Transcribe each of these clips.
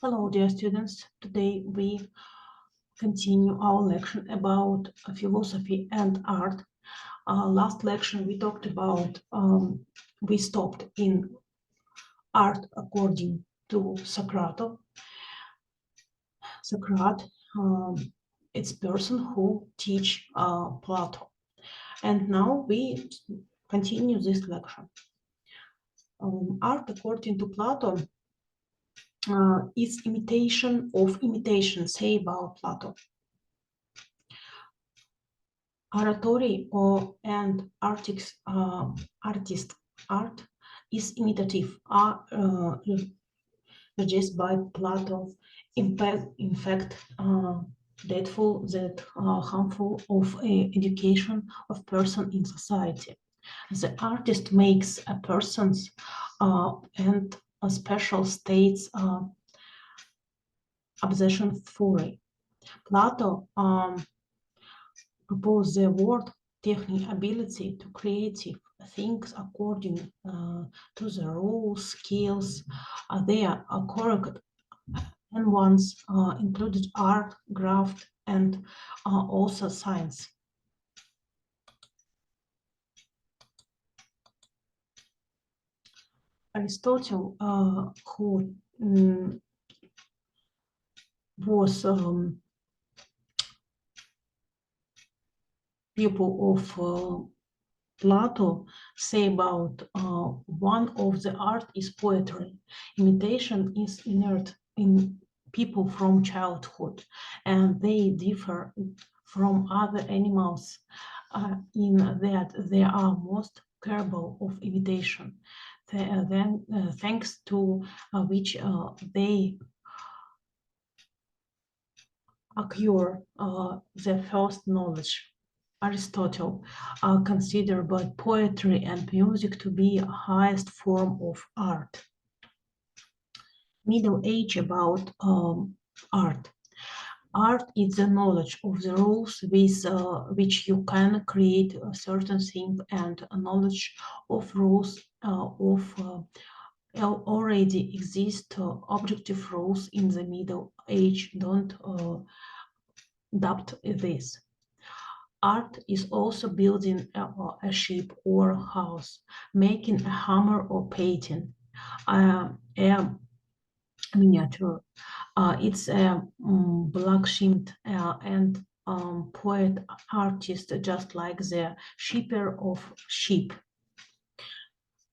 Hello, dear students. Today we continue our lecture about philosophy and art. Last lecture we talked about, we stopped in art according to Socrates. Socrates, it's person who teach Plato. And now we continue this lecture. Art according to Plato is imitation of imitation, say about Plato. Oratory and artist art is imitative, suggested by Plato. In fact, dreadful that harmful of education of person in society. The artist makes a person's and a special states obsession fury. Plato propose the word technique ability to creative things according to the rules, skills. They are correct and ones included art, craft, and also science. Aristotle, who was pupil of Plato, say about one of the art is poetry. Imitation is inert in people from childhood, and they differ from other animals in that they are most capable of imitation. Then, thanks to which they acquire the first knowledge. Aristotle considered both poetry and music to be a highest form of art. Middle Age about art. Art is the knowledge of the rules with which you can create a certain thing, and a knowledge of rules of already exist. Objective rules in the Middle Age don't doubt this. Art is also building a ship or house, making a hammer or painting a miniature. It's a blacksmith and poet artist, just like the shipper of sheep.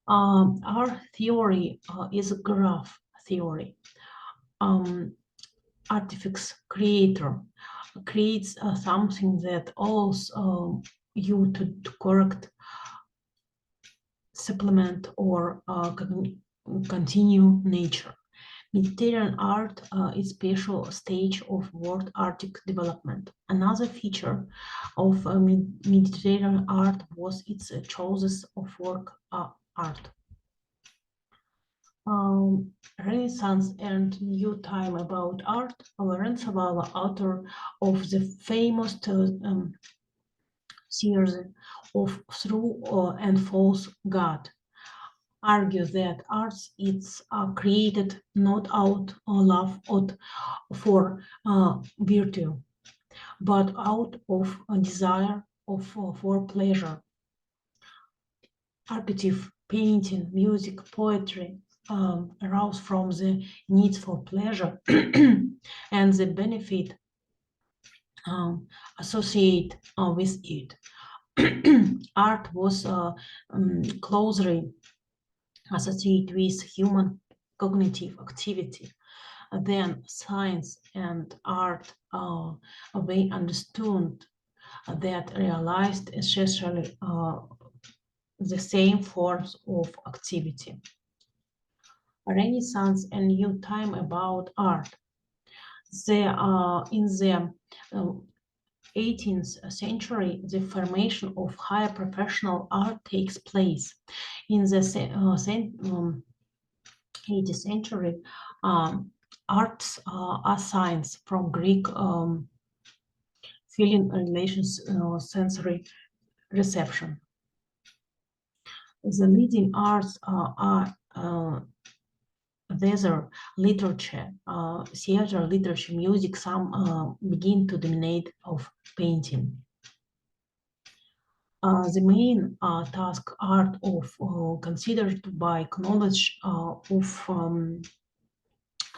Our theory is a graph theory. Artifacts creator creates something that allows you to correct, supplement, or continue nature. Mediterranean art is special stage of world artistic development. Another feature of Mediterranean art was its choices of work art. Renaissance and New Time about art. Lorenzo Valla, author of the famous series of True and False God, argues that arts is created not out of love for virtue, but out of a desire for pleasure. Architecture, painting, music, poetry arouse from the need for pleasure and the benefit associated with it. Art was closely associated with human cognitive activity. Then science and art they understood that realized essentially the same forms of activity. Renaissance and New Time about art. In the 18th century, the formation of higher professional art takes place. In the 18th century, arts are science from Greek feeling relations, sensory reception. The leading arts are theater, literature, music, some begin to dominate of painting. The main task art of considered by knowledge of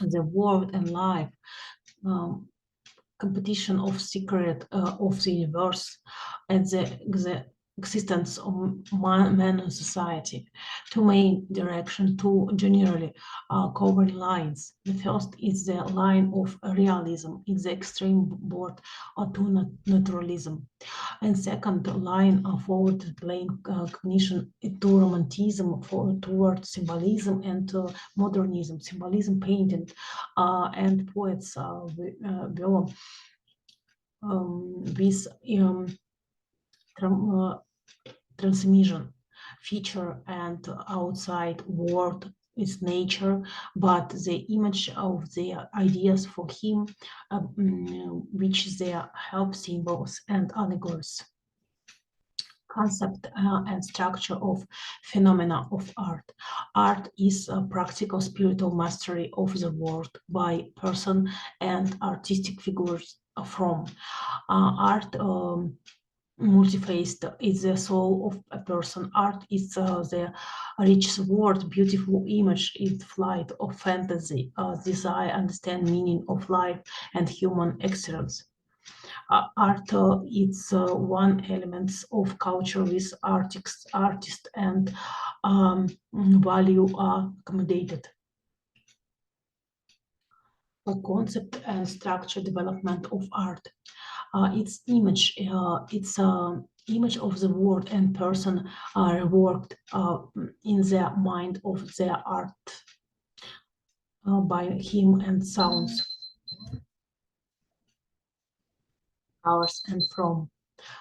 the world and life, competition of secret of the universe, and the existence of man in society. Two main direction, two generally covering lines. The first is the line of realism, it's the extreme board to naturalism. And second line forward playing cognition to romanticism, toward symbolism and modernism, symbolism painting, and poets were with transmission feature and outside world is nature, but the image of the ideas for him, which they help symbols and allegories. Concept and structure of phenomena of art. Art is a practical spiritual mastery of the world by person and artistic figures from. Art multifaced is the soul of a person. Art is the rich word, beautiful image, is flight of fantasy, desire, understand meaning of life and human excellence. Art is one element of culture with artist and value are accommodated. A concept and structure development of art. Its image, it's image of the world and person are worked in the mind of the art by him and sounds, colors and from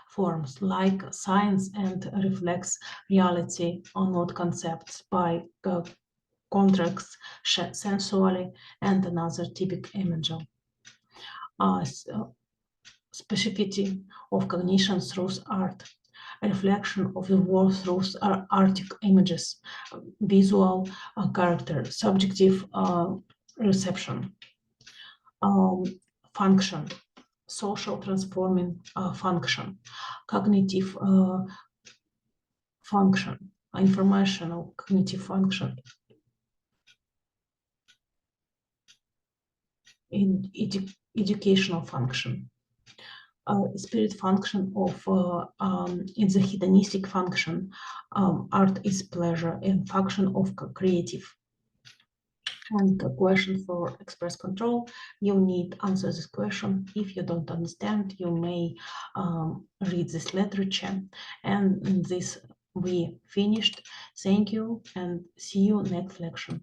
forms like science and reflects reality or not concepts by contracts sensually and another typical image. Specificity of cognition through art, a reflection of the world through artistic images, visual character, subjective reception, function, social transforming function, cognitive function, informational cognitive function, in educational function, spirit function of in the hedonistic function, art is pleasure and function of creative. And the question for express control, you need answer this question. If you don't understand, you may read this literature. And this we finished. Thank you and see you next lecture.